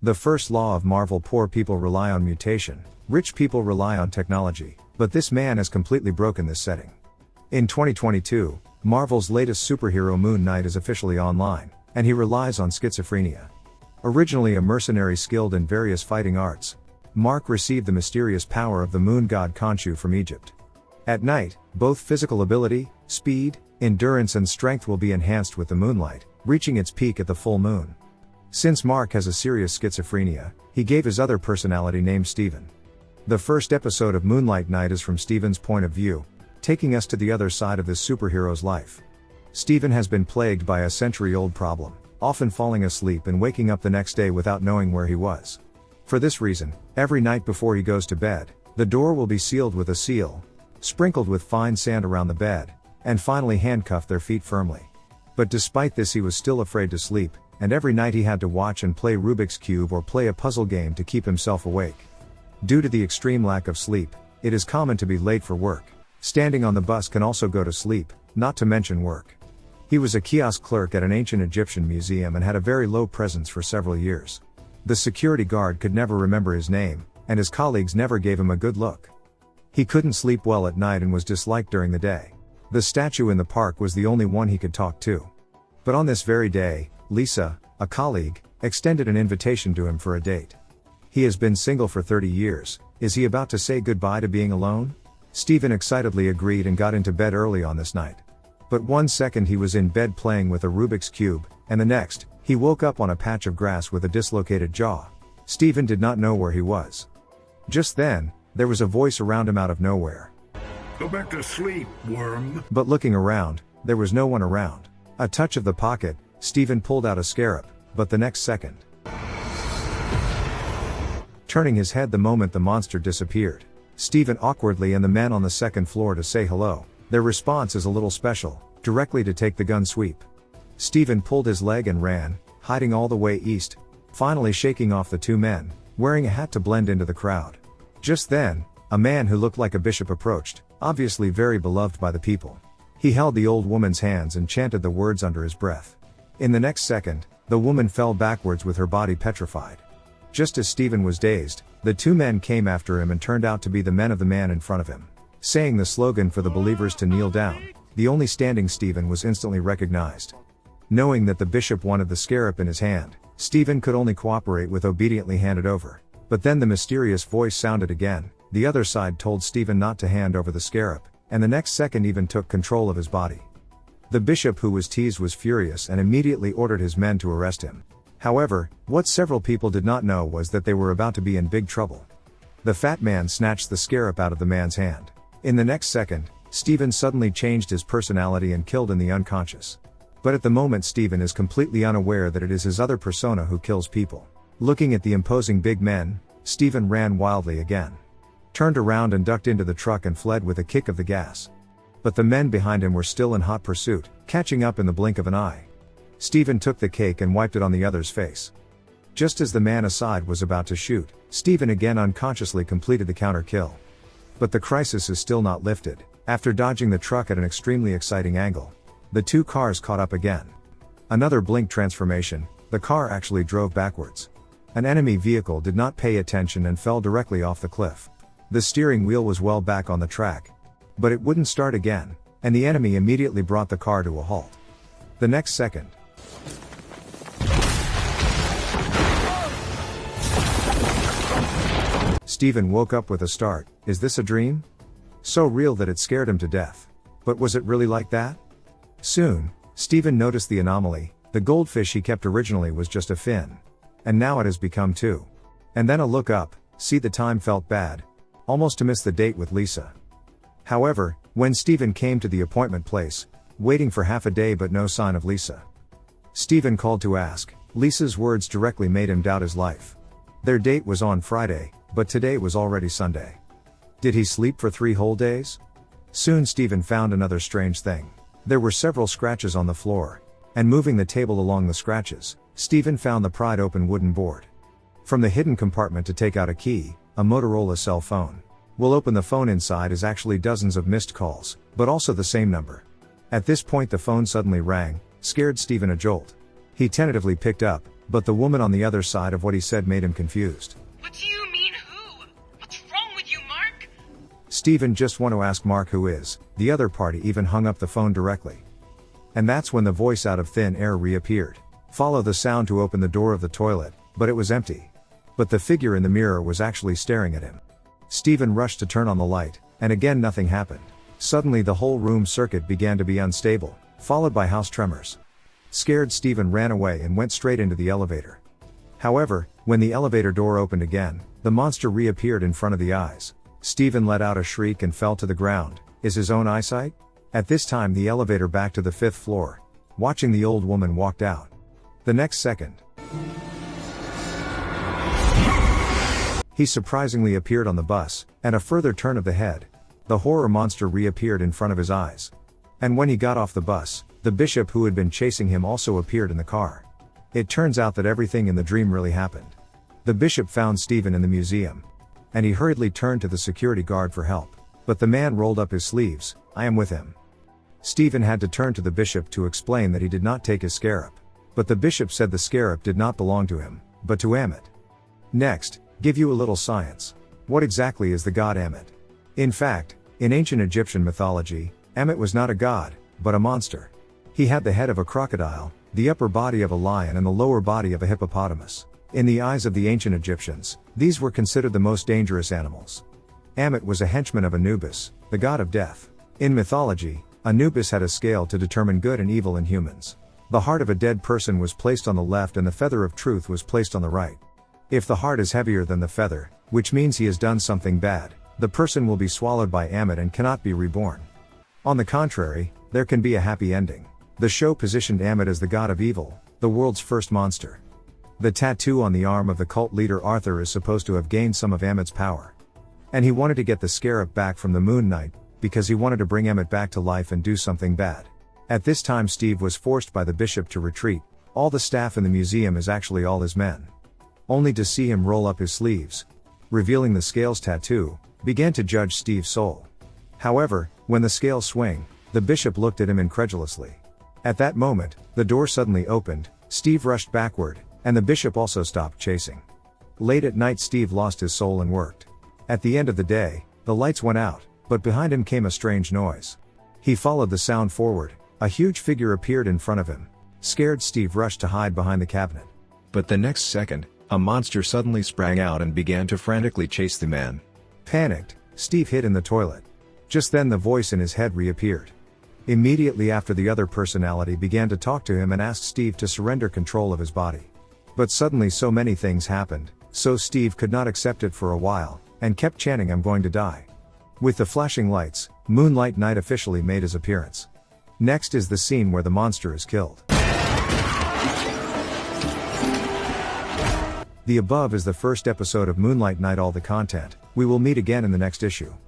The first law of Marvel: poor people rely on mutation, rich people rely on technology, but this man has completely broken this setting. In 2022, Marvel's latest superhero Moon Knight is officially online, and he relies on schizophrenia. Originally a mercenary skilled in various fighting arts, Mark received the mysterious power of the moon god Khonshu from Egypt. At night, both physical ability, speed, endurance and strength will be enhanced with the moonlight, reaching its peak at the full moon. Since Mark has a serious schizophrenia, he gave his other personality named Steven. The first episode of Moonlight Knight is from Steven's point of view, taking us to the other side of this superhero's life. Steven has been plagued by a century-old problem, often falling asleep and waking up the next day without knowing where he was. For this reason, every night before he goes to bed, the door will be sealed with a seal, sprinkled with fine sand around the bed, and finally handcuffed their feet firmly. But despite this, he was still afraid to sleep, and every night he had to watch and play Rubik's Cube or play a puzzle game to keep himself awake. Due to the extreme lack of sleep, it is common to be late for work. Standing on the bus can also go to sleep, not to mention work. He was a kiosk clerk at an ancient Egyptian museum and had a very low presence for several years. The security guard could never remember his name, and his colleagues never gave him a good look. He couldn't sleep well at night and was disliked during the day. The statue in the park was the only one he could talk to. But on this very day, Lisa, a colleague, extended an invitation to him for a date. He has been single for 30 years, is he about to say goodbye to being alone? Steven excitedly agreed and got into bed early on this night. But 1 second he was in bed playing with a Rubik's Cube, and the next, he woke up on a patch of grass with a dislocated jaw. Steven did not know where he was. Just then, there was a voice around him out of nowhere. Go back to sleep, worm. But looking around, there was no one around. A touch of the pocket, Steven pulled out a scarab, but the next second, turning his head the moment the monster disappeared. Steven awkwardly and the men on the second floor to say hello. Their response is a little special, directly to take the gun sweep. Steven pulled his leg and ran, hiding all the way east, finally shaking off the two men, wearing a hat to blend into the crowd. Just then, a man who looked like a bishop approached, obviously very beloved by the people. He held the old woman's hands and chanted the words under his breath. In the next second, the woman fell backwards with her body petrified. Just as Steven was dazed, the two men came after him and turned out to be the men of the man in front of him. Saying the slogan for the believers to kneel down, the only standing Steven was instantly recognized. Knowing that the bishop wanted the scarab in his hand, Steven could only cooperate with obediently hand it over. But then the mysterious voice sounded again. The other side told Steven not to hand over the scarab, and the next second even took control of his body. The bishop who was teased was furious and immediately ordered his men to arrest him. However, what several people did not know was that they were about to be in big trouble. The fat man snatched the scarab out of the man's hand. In the next second, Steven suddenly changed his personality and killed in the unconscious. But at the moment Steven is completely unaware that it is his other persona who kills people. Looking at the imposing big men, Steven ran wildly again. Turned around and ducked into the truck and fled with a kick of the gas. But the men behind him were still in hot pursuit, catching up in the blink of an eye. Steven took the cake and wiped it on the other's face. Just as the man aside was about to shoot, Steven again unconsciously completed the counter kill. But the crisis is still not lifted. After dodging the truck at an extremely exciting angle, the two cars caught up again. Another blink transformation, the car actually drove backwards. An enemy vehicle did not pay attention and fell directly off the cliff. The steering wheel was well back on the track. But it wouldn't start again, and the enemy immediately brought the car to a halt. The next second, Steven woke up with a start. Is this a dream? So real that it scared him to death. But was it really like that? Soon, Steven noticed the anomaly. The goldfish he kept originally was just a fin. And now it has become two. And then a look up, see the time felt bad. Almost to miss the date with Lisa. However, when Steven came to the appointment place, waiting for half a day but no sign of Lisa. Steven called to ask. Lisa's words directly made him doubt his life. Their date was on Friday, but today was already Sunday. Did he sleep for 3 whole days? Soon Steven found another strange thing. There were several scratches on the floor, and moving the table along the scratches, Steven found the pried open wooden board. From the hidden compartment to take out a key, a Motorola cell phone. Will open the phone. Inside is actually dozens of missed calls, but also the same number. At this point the phone suddenly rang, scared Steven a jolt. He tentatively picked up, but the woman on the other side of what he said made him confused. What do you mean who? What's wrong with you, Mark? Stephen just want to ask Mark who is. The other party even hung up the phone directly. And that's when the voice out of thin air reappeared. Follow the sound to open the door of the toilet, but it was empty. But the figure in the mirror was actually staring at him. Stephen rushed to turn on the light, and again nothing happened. Suddenly the whole room circuit began to be unstable, followed by house tremors. Scared, Stephen ran away and went straight into the elevator. However, when the elevator door opened again, the monster reappeared in front of the eyes. Stephen let out a shriek and fell to the ground. Is his own eyesight? At this time the elevator back to the 5th floor. Watching the old woman walked out. The next second, he surprisingly appeared on the bus, and a further turn of the head. The horror monster reappeared in front of his eyes. And when he got off the bus, the bishop who had been chasing him also appeared in the car. It turns out that everything in the dream really happened. The bishop found Stephen in the museum. And he hurriedly turned to the security guard for help. But the man rolled up his sleeves. I am with him. Stephen had to turn to the bishop to explain that he did not take his scarab. But the bishop said the scarab did not belong to him, but to Amit. Next, give you a little science. What exactly is the god Amit? In fact, in ancient Egyptian mythology, Amit was not a god, but a monster. He had the head of a crocodile, the upper body of a lion and the lower body of a hippopotamus. In the eyes of the ancient Egyptians, these were considered the most dangerous animals. Amit was a henchman of Anubis, the god of death. In mythology, Anubis had a scale to determine good and evil in humans. The heart of a dead person was placed on the left and the feather of truth was placed on the right. If the heart is heavier than the feather, which means he has done something bad, the person will be swallowed by Amit and cannot be reborn. On the contrary, there can be a happy ending. The show positioned Amit as the god of evil, the world's first monster. The tattoo on the arm of the cult leader Arthur is supposed to have gained some of Amit's power. And he wanted to get the scarab back from the Moon Knight, because he wanted to bring Amit back to life and do something bad. At this time Steve was forced by the bishop to retreat. All the staff in the museum is actually all his men. Only to see him roll up his sleeves, revealing the scales tattoo, began to judge Steve's soul. However, when the scales swing, the bishop looked at him incredulously. At that moment, the door suddenly opened, Steve rushed backward, and the bishop also stopped chasing. Late at night Steve lost his soul and worked. At the end of the day, the lights went out, but behind him came a strange noise. He followed the sound forward. A huge figure appeared in front of him. Scared, Steve rushed to hide behind the cabinet. But the next second, a monster suddenly sprang out and began to frantically chase the man. Panicked, Steve hid in the toilet. Just then the voice in his head reappeared. Immediately after, the other personality began to talk to him and asked Steve to surrender control of his body. But suddenly so many things happened, so Steve could not accept it for a while, and kept chanting, I'm going to die. With the flashing lights, Moonlight Knight officially made his appearance. Next is the scene where the monster is killed. The above is the first episode of Moonlight Knight. All the content. We will meet again in the next issue.